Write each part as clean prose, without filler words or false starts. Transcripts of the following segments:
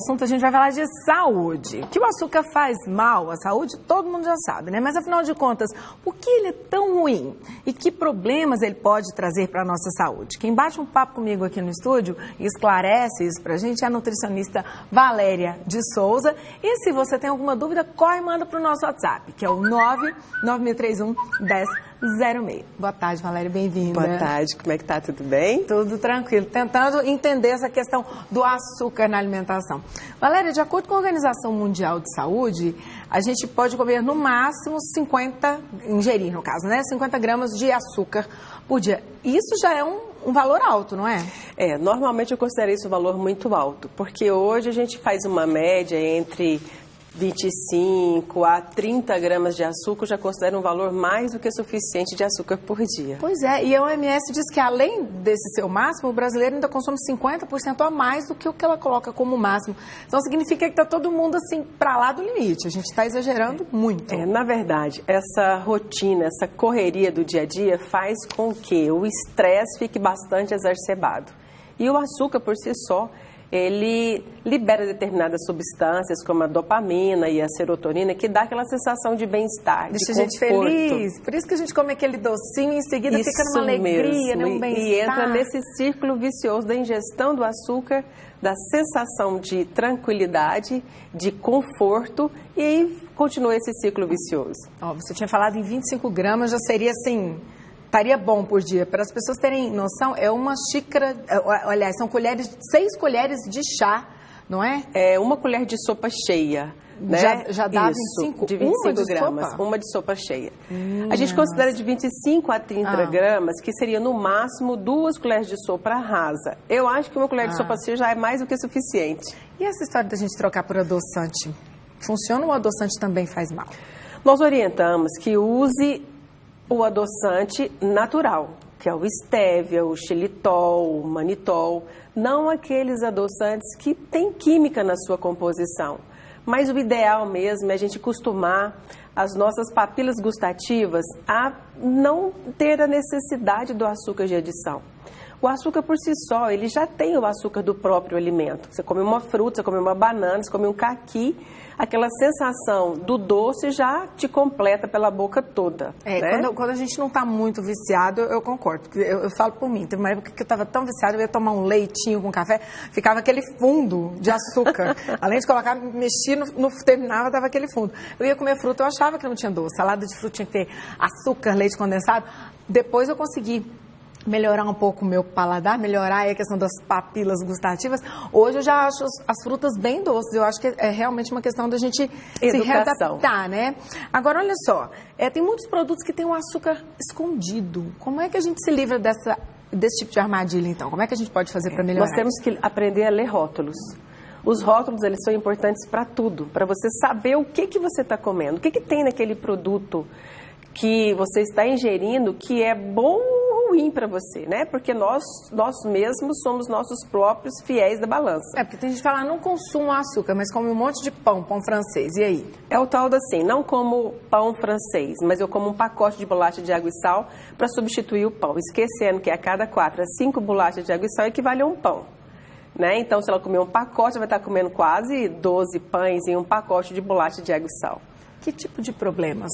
assunto a gente vai falar de saúde. Que o açúcar faz mal à saúde, todo mundo já sabe, né? Mas afinal de contas, por que ele é tão ruim? E que problemas ele pode trazer para a nossa saúde? Quem bate um papo comigo aqui no estúdio e esclarece isso pra gente é a nutricionista Valéria de Souza. E se você tem alguma dúvida, corre e manda pro nosso WhatsApp, que é o 99631-1006. Boa tarde, Valéria, bem-vinda. Boa tarde, como é que tá? Tudo bem? Tudo tranquilo, tentando entender essa questão do açúcar na alimentação. Valéria, de acordo com a Organização Mundial de Saúde, a gente pode comer no máximo 50, ingerir no caso, né? 50 gramas de açúcar por dia. Isso já é um valor alto, não é? Normalmente eu considero isso um valor muito alto, porque hoje a gente faz uma média entre 25 a 30 gramas de açúcar, já considero um valor mais do que suficiente de açúcar por dia. Pois é, e a OMS diz que além desse seu máximo, o brasileiro ainda consome 50% a mais do que o que ela coloca como máximo. Então significa que está todo mundo assim para lá do limite, a gente está exagerando muito. Na verdade, essa rotina, essa correria do dia a dia faz com que o estresse fique bastante exacerbado. E o açúcar por si só, ele libera determinadas substâncias, como a dopamina e a serotonina, que dá aquela sensação de bem-estar, de conforto. Deixa a gente feliz. Por isso que a gente come aquele docinho e em seguida Isso fica numa alegria, né? Um bem-estar. E entra nesse círculo vicioso da ingestão do açúcar, da sensação de tranquilidade, de conforto, e aí continua esse ciclo vicioso. Você tinha falado em 25 gramas, já seria assim... Estaria bom por dia. Para as pessoas terem noção, é uma xícara, aliás, são 6 colheres de chá, não é? É uma colher de sopa cheia, né? Já dá Isso, 25? de 25 uma de gramas, sopa? uma de sopa cheia. A gente considera de 25 a 30 gramas, que seria no máximo 2 colheres de sopa rasa. Eu acho que uma colher de sopa cheia já é mais do que suficiente. E essa história da gente trocar por adoçante? Funciona ou o adoçante também faz mal? Nós orientamos que use o adoçante natural, que é o estévia, o xilitol, o manitol, não aqueles adoçantes que têm química na sua composição. Mas o ideal mesmo é a gente acostumar as nossas papilas gustativas a não ter a necessidade do açúcar de adição. O açúcar por si só, ele já tem o açúcar do próprio alimento. Você come uma fruta, você come uma banana, você come um caqui, aquela sensação do doce já te completa pela boca toda. Né? Quando a gente não está muito viciado, eu concordo. Eu falo por mim, teve uma época que eu estava tão viciada, eu ia tomar um leitinho com café, ficava aquele fundo de açúcar. Além de colocar, mexer, terminava, dava aquele fundo. Eu ia comer fruta, eu achava que não tinha doce. Salada de fruta tinha que ter açúcar, leite condensado. Depois eu consegui melhorar um pouco o meu paladar, melhorar a questão das papilas gustativas. Hoje eu já acho as frutas bem doces. Eu acho que é realmente uma questão da gente se readaptar, né? Agora, olha só, tem muitos produtos que têm um açúcar escondido. Como é que a gente se livra desse tipo de armadilha, então? Como é que a gente pode fazer para melhorar? Nós temos que aprender a ler rótulos. Os rótulos, eles são importantes para tudo, para você saber o que você está comendo, o que tem naquele produto que você está ingerindo que é bom ou ruim para você, né? Porque nós mesmos somos nossos próprios fiéis da balança. Porque tem gente que fala, não consumo açúcar, mas come um monte de pão francês, e aí? É o tal da assim, não como pão francês, mas eu como um pacote de bolacha de água e sal para substituir o pão, esquecendo que a cada 4 a 5 bolachas de água e sal equivale a um pão. Né? Então, se ela comer um pacote, ela vai estar comendo quase 12 pães em um pacote de bolacha de água e sal. Que tipo de problemas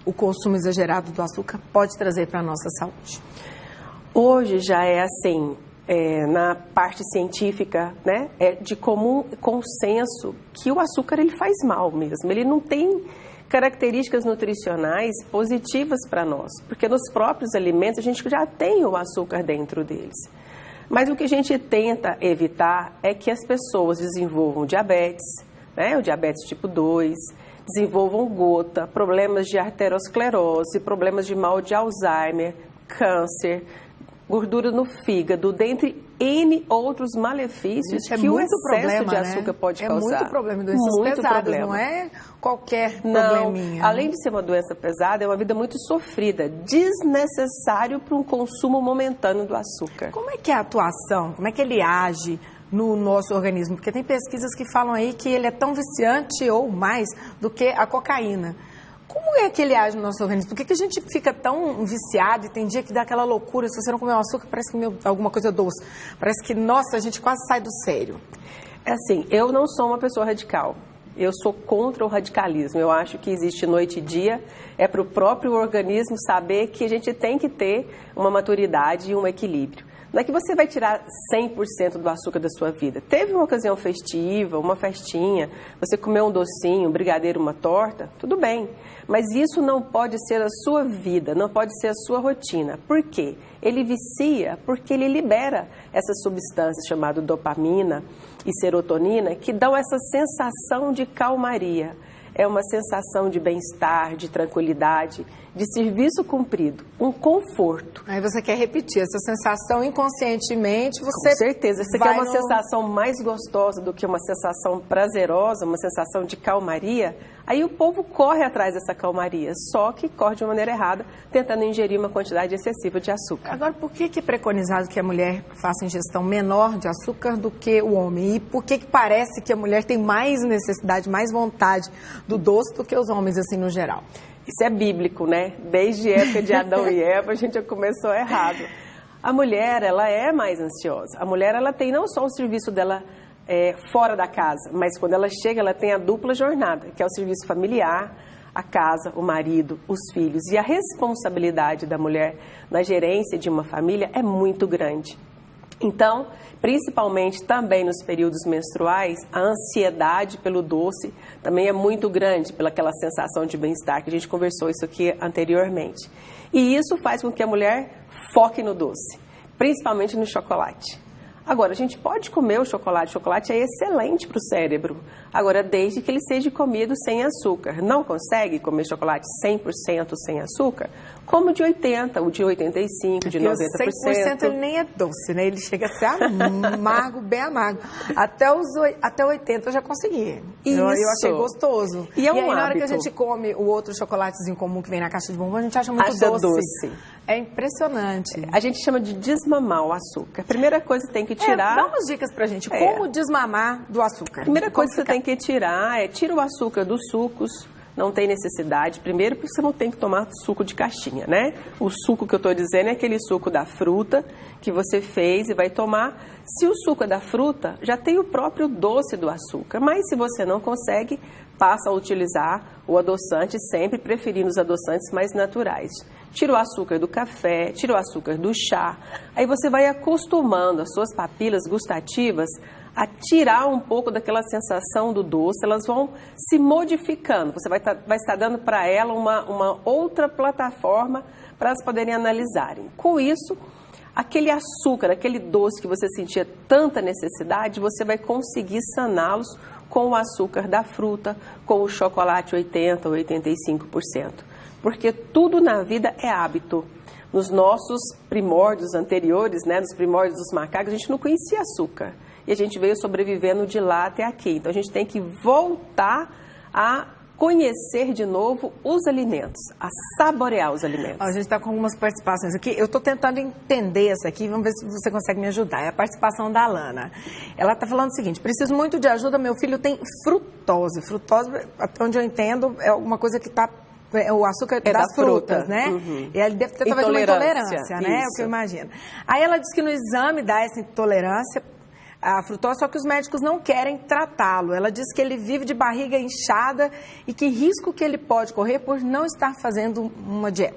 o consumo exagerado do açúcar pode trazer para a nossa saúde? Hoje já é assim, na parte científica, né, é de comum consenso que o açúcar ele faz mal mesmo, ele não tem características nutricionais positivas para nós, porque nos próprios alimentos a gente já tem o açúcar dentro deles. Mas o que a gente tenta evitar é que as pessoas desenvolvam diabetes, né, o diabetes tipo 2, desenvolvam gota, problemas de arteriosclerose, problemas de mal de Alzheimer, câncer, gordura no fígado, dentre N outros malefícios que o excesso de açúcar pode causar. É muito problema, doenças pesadas, não é qualquer probleminha. Além de ser uma doença pesada, é uma vida muito sofrida, desnecessário para um consumo momentâneo do açúcar. Como é que é a atuação? Como é que ele age no nosso organismo? Porque tem pesquisas que falam aí que ele é tão viciante ou mais do que a cocaína. Como é que ele age no nosso organismo? Por que a gente fica tão viciado e tem dia que dá aquela loucura? Se você não comer um açúcar, parece que comeu alguma coisa doce. Parece que, nossa, a gente quase sai do sério. É assim, eu não sou uma pessoa radical. Eu sou contra o radicalismo. Eu acho que existe noite e dia. É para o próprio organismo saber que a gente tem que ter uma maturidade e um equilíbrio. Não é que você vai tirar 100% do açúcar da sua vida. Teve uma ocasião festiva, uma festinha, você comeu um docinho, um brigadeiro, uma torta, tudo bem. Mas isso não pode ser a sua vida, não pode ser a sua rotina. Por quê? Ele vicia porque ele libera essas substâncias chamadas dopamina e serotonina que dão essa sensação de calmaria. É uma sensação de bem-estar, de tranquilidade, de serviço cumprido, um conforto. Aí você quer repetir essa sensação inconscientemente, você... Com certeza, você quer uma sensação mais gostosa do que uma sensação prazerosa, uma sensação de calmaria, aí o povo corre atrás dessa calmaria, só que corre de uma maneira errada, tentando ingerir uma quantidade excessiva de açúcar. Agora, por que é preconizado que a mulher faça ingestão menor de açúcar do que o homem? E por que parece que a mulher tem mais necessidade, mais vontade do doce do que os homens, assim, no geral? Isso é bíblico, né? Desde a época de Adão e Eva, a gente já começou errado. A mulher, ela é mais ansiosa. A mulher, ela tem não só o serviço dela fora da casa, mas quando ela chega, ela tem a dupla jornada, que é o serviço familiar, a casa, o marido, os filhos. E a responsabilidade da mulher na gerência de uma família é muito grande. Então, principalmente também nos períodos menstruais, a ansiedade pelo doce também é muito grande, pelaquela sensação de bem-estar, que a gente conversou isso aqui anteriormente. E isso faz com que a mulher foque no doce, principalmente no chocolate. Agora, a gente pode comer o chocolate é excelente para o cérebro, agora desde que ele seja comido sem açúcar. Não consegue comer chocolate 100% sem açúcar? Como de 80%, o de 85%, de 90%. 100% ele nem é doce, né? Ele chega a ser amargo, bem amargo. Até 80% eu já consegui. Isso. Eu achei gostoso. E é um aí, na hora hábito. que a gente come o outro chocolatezinho comum que vem na caixa de bombom, a gente acha muito doce. É impressionante. A gente chama de desmamar o açúcar. A primeira coisa que tem que tirar... Dá umas dicas pra gente. Como desmamar do açúcar? A primeira coisa que você tem que tirar é tira o açúcar dos sucos. Não tem necessidade. Primeiro, porque você não tem que tomar suco de caixinha, né? O suco que eu estou dizendo é aquele suco da fruta que você fez e vai tomar. Se o suco é da fruta, já tem o próprio doce do açúcar. Mas se você não consegue, passa a utilizar o adoçante, sempre preferindo os adoçantes mais naturais. Tira o açúcar do café, tira o açúcar do chá. Aí você vai acostumando as suas papilas gustativas a tirar um pouco daquela sensação do doce, elas vão se modificando. Você vai estar dando para ela uma outra plataforma para elas poderem analisarem. Com isso, aquele açúcar, aquele doce que você sentia tanta necessidade, você vai conseguir saná-los com o açúcar da fruta, com o chocolate 80% ou 85%. Porque tudo na vida é hábito. Nos nossos primórdios anteriores, né, nos primórdios dos macacos, a gente não conhecia açúcar. E a gente veio sobrevivendo de lá até aqui. Então, a gente tem que voltar a conhecer de novo os alimentos, a saborear os alimentos. A gente está com algumas participações aqui. Eu estou tentando entender essa aqui, vamos ver se você consegue me ajudar. É a participação da Alana. Ela está falando o seguinte: preciso muito de ajuda, meu filho tem frutose. Frutose, até onde eu entendo, é alguma coisa que está... o açúcar é das da frutas, fruta. né? Uhum. E ele deve ter talvez uma intolerância, né? É o que eu imagino. Aí ela disse que no exame dá essa intolerância à frutose, só que os médicos não querem tratá-lo. Ela diz que ele vive de barriga inchada e que risco que ele pode correr por não estar fazendo uma dieta.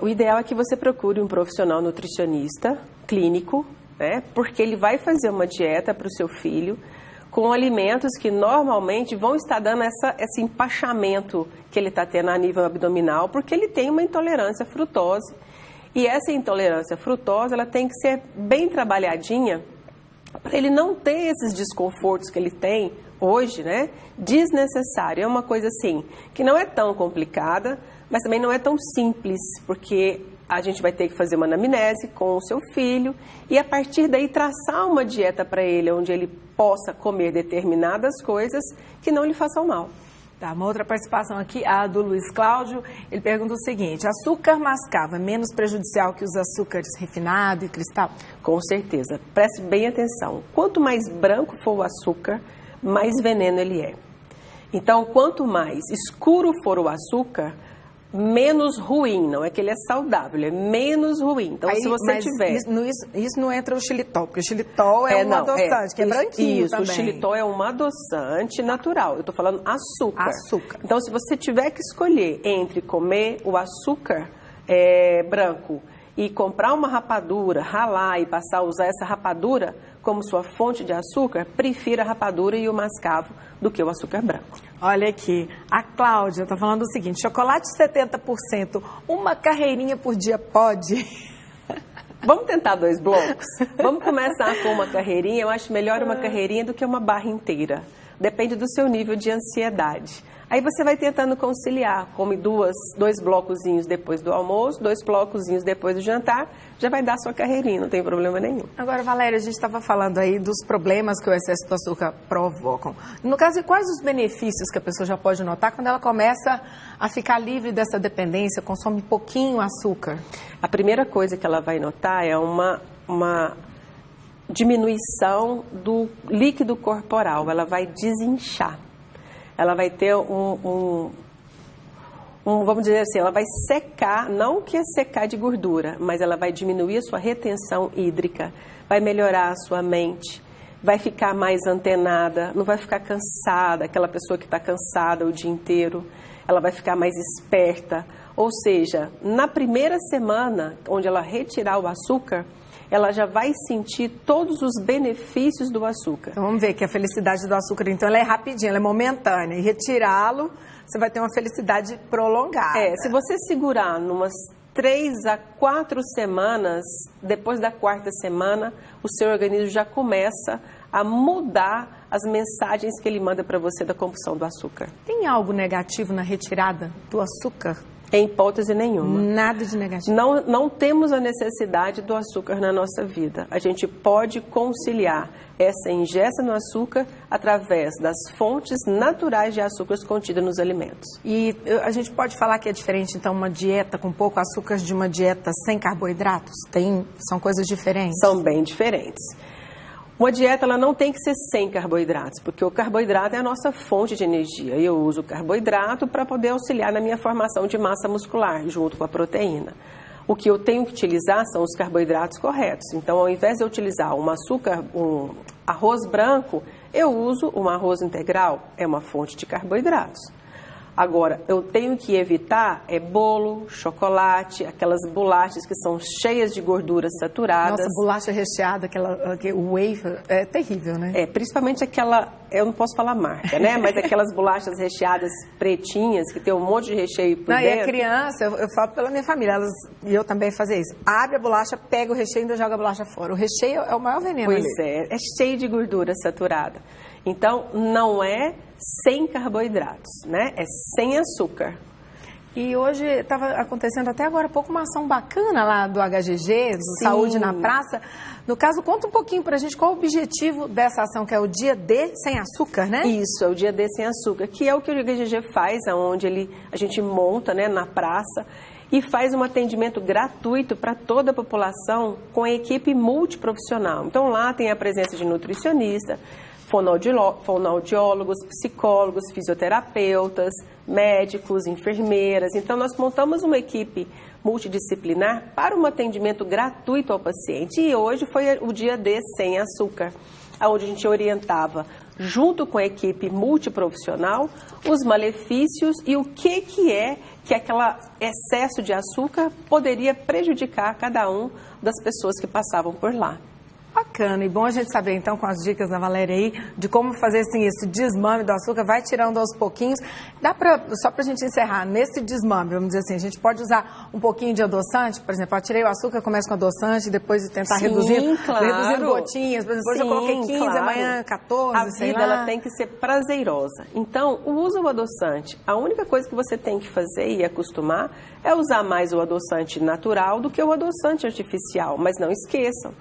O ideal é que você procure um profissional nutricionista clínico, né? Porque ele vai fazer uma dieta para o seu filho com alimentos que normalmente vão estar dando esse empachamento que ele está tendo a nível abdominal, porque ele tem uma intolerância à frutose. E essa intolerância à frutose, ela tem que ser bem trabalhadinha para ele não ter esses desconfortos que ele tem hoje, né? Desnecessário. É uma coisa assim, que não é tão complicada, mas também não é tão simples, porque a gente vai ter que fazer uma anamnese com o seu filho e a partir daí traçar uma dieta para ele, onde ele possa comer determinadas coisas que não lhe façam mal. Tá, uma outra participação aqui, a do Luiz Cláudio. Ele pergunta o seguinte: açúcar mascavo é menos prejudicial que os açúcares refinado e cristal? Com certeza. Preste bem atenção. Quanto mais branco for o açúcar, mais veneno ele é. Então, quanto mais escuro for o açúcar, menos ruim, não é que ele é saudável, ele é menos ruim. Então, se você tiver... Isso não entra o xilitol, porque o xilitol é um adoçante, que é branquinho também. O xilitol é um adoçante natural. Eu estou falando açúcar. Então, se você tiver que escolher entre comer o açúcar branco e comprar uma rapadura, ralar e passar a usar essa rapadura como sua fonte de açúcar, prefira a rapadura e o mascavo do que o açúcar branco. Olha aqui, a Cláudia está falando o seguinte, chocolate 70%, uma carreirinha por dia pode? Vamos tentar 2 blocos? Vamos começar com uma carreirinha. Eu acho melhor uma carreirinha do que uma barra inteira. Depende do seu nível de ansiedade. Aí você vai tentando conciliar, come 2 blocozinhos depois do almoço, 2 blocozinhos depois do jantar, já vai dar sua carreirinha, não tem problema nenhum. Agora, Valéria, a gente estava falando aí dos problemas que o excesso do açúcar provocam. No caso, quais os benefícios que a pessoa já pode notar quando ela começa a ficar livre dessa dependência, consome pouquinho açúcar? A primeira coisa que ela vai notar é uma diminuição do líquido corporal, ela vai desinchar. Ela vai ter vamos dizer assim, ela vai secar, não que é secar de gordura, mas ela vai diminuir a sua retenção hídrica, vai melhorar a sua mente, vai ficar mais antenada, não vai ficar cansada, aquela pessoa que está cansada o dia inteiro, ela vai ficar mais esperta. Ou seja, na primeira semana, onde ela retirar o açúcar, ela já vai sentir todos os benefícios do açúcar. Então vamos ver que a felicidade do açúcar, então, ela é rapidinha, ela é momentânea. E retirá-lo, você vai ter uma felicidade prolongada. Se você segurar numas 3 a 4 semanas, depois da 4ª semana, o seu organismo já começa a mudar as mensagens que ele manda para você da compulsão do açúcar. Tem algo negativo na retirada do açúcar? Em hipótese nenhuma. Nada de negativo. Não temos a necessidade do açúcar na nossa vida. A gente pode conciliar essa ingesta no açúcar através das fontes naturais de açúcares contidas nos alimentos. E a gente pode falar que é diferente, então, uma dieta com pouco açúcar de uma dieta sem carboidratos? São coisas diferentes? São bem diferentes. Uma dieta ela não tem que ser sem carboidratos, porque o carboidrato é a nossa fonte de energia. Eu uso o carboidrato para poder auxiliar na minha formação de massa muscular, junto com a proteína. O que eu tenho que utilizar são os carboidratos corretos. Então, ao invés de eu utilizar um arroz branco, eu uso um arroz integral, é uma fonte de carboidratos. Agora, eu tenho que evitar bolo, chocolate, aquelas bolachas que são cheias de gorduras saturadas. Nossa, bolacha recheada, o wafer, é terrível, né? Principalmente aquela, eu não posso falar marca, né? Mas aquelas bolachas recheadas pretinhas, que tem um monte de recheio por dentro. E a criança, eu falo pela minha família, e eu também fazia isso. Abre a bolacha, pega o recheio e ainda joga a bolacha fora. O recheio é o maior veneno. Pois é cheio de gordura saturada. Então, não é sem carboidratos, né? É sem açúcar. E hoje estava acontecendo até agora há pouco uma ação bacana lá do HGG, do Sim. Saúde na Praça. No caso, conta um pouquinho pra gente qual o objetivo dessa ação, que é o Dia D Sem Açúcar, né? Isso, é o Dia D Sem Açúcar, que é o que o HGG faz, onde a gente monta, né, na praça e faz um atendimento gratuito para toda a população com a equipe multiprofissional. Então lá tem a presença de nutricionista, fonoaudiólogos, psicólogos, fisioterapeutas, médicos, enfermeiras. Então, nós montamos uma equipe multidisciplinar para um atendimento gratuito ao paciente. E hoje foi o Dia D Sem Açúcar, onde a gente orientava, junto com a equipe multiprofissional, os malefícios e o que aquele excesso de açúcar poderia prejudicar cada um das pessoas que passavam por lá. Bacana, e bom a gente saber então com as dicas da Valéria aí, de como fazer assim, esse desmame do açúcar, vai tirando aos pouquinhos. Só pra gente encerrar, nesse desmame, vamos dizer assim, a gente pode usar um pouquinho de adoçante, por exemplo, eu tirei o açúcar, começo com adoçante, depois tentar reduzindo gotinhas, por exemplo, hoje eu coloquei 15, amanhã 14, sei lá. A vida ela tem que ser prazerosa, então usa o adoçante. A única coisa que você tem que fazer e acostumar é usar mais o adoçante natural do que o adoçante artificial, mas não esqueçam.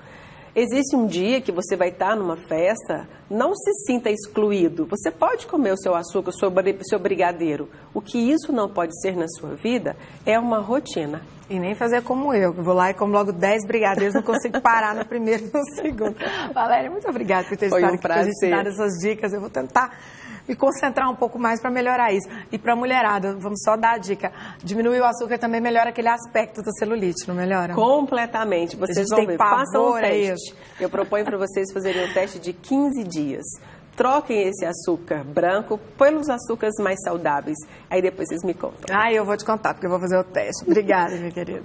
Existe um dia que você vai estar numa festa, não se sinta excluído. Você pode comer o seu açúcar, o seu brigadeiro. O que isso não pode ser na sua vida é uma rotina. E nem fazer como eu, que vou lá e como logo 10 brigadeiros, não consigo parar no primeiro e no segundo. Valéria, muito obrigada por ter estado aqui, por gente dar essas dicas. Eu vou tentar me concentrar um pouco mais para melhorar isso. E para a mulherada, vamos só dar a dica, diminuir o açúcar também melhora aquele aspecto da celulite, não melhora? Completamente. Vocês vão ver, façam um teste. Eu proponho para vocês fazerem um teste de 15 dias. Troquem esse açúcar branco pelos açúcares mais saudáveis. Aí depois vocês me contam. Eu vou te contar, porque eu vou fazer o teste. Obrigada, minha querida.